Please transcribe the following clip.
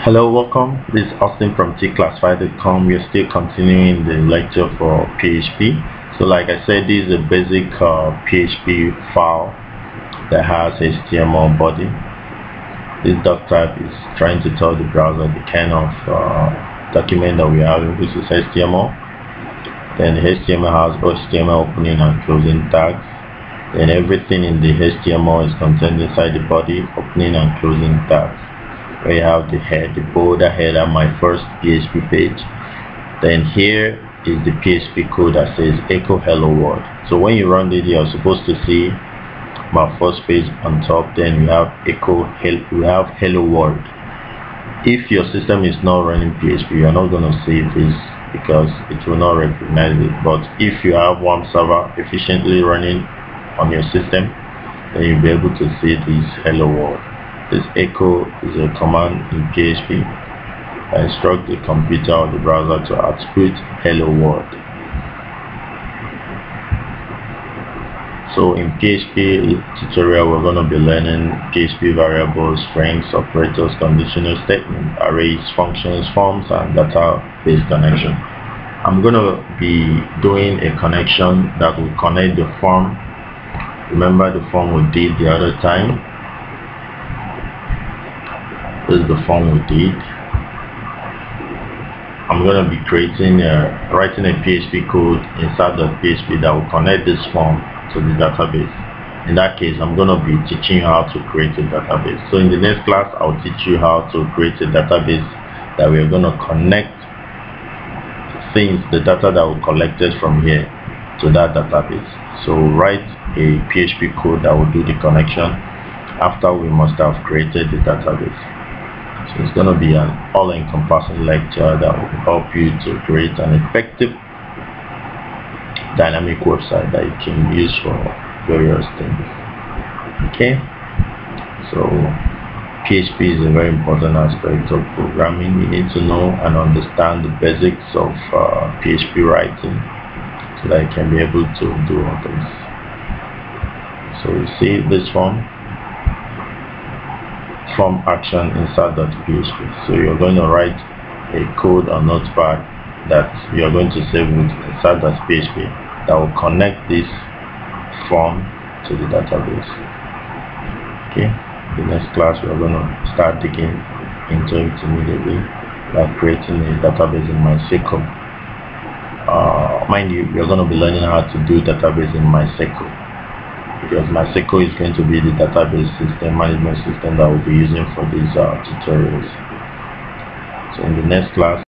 Hello, welcome. This is Austin from Tclassified.com. We're still continuing the lecture for PHP. So like I said, this is a basic PHP file that has HTML body. This doc type is trying to tell the browser the kind of document that we have, which is HTML. Then the HTML has HTML opening and closing tags. Then everything in the HTML is contained inside the body, opening and closing tags. Where you have the head, the border header, my first PHP page. Then here is the PHP code that says echo hello world. So when you run it, you're supposed to see my first page on top. Then we have hello world. If your system is not running PHP, you're not going to see this because it will not recognize it. But if you have one server efficiently running on your system, then you'll be able to see this hello world. This echo is a command in PHP that instructs the computer or the browser to output hello world. So in PHP tutorial, we're going to be learning PHP variables, strings, operators, conditional statements, arrays, functions, forms, and database connection. I'm going to be doing a connection that will connect the form. Remember the form we did the other time. This is the form we did. I'm going to be writing a PHP code inside the PHP that will connect this form to the database. In that case, I'm going to be teaching you how to create a database. So in the next class, I'll teach you how to create a database that we're going to connect the data that we collected from here to that database. So write a PHP code that will do the connection after we must have created the database. So it's going to be an all-encompassing lecture that will help you to create an effective dynamic website that you can use for various things. Okay, so PHP is a very important aspect of programming. You need to know and understand the basics of PHP writing so that you can be able to do all this. So you see this form action inside.php. So you're going to write a code or notepad that you're going to save with inside.php that will connect this form to the database. Okay, the next class we're going to start digging into it immediately, like creating a database in mysql. Mind you, you're going to be learning how to do database in mysql, because mysql is going to be the database system, management system that we'll be using for these tutorials. So in the next class,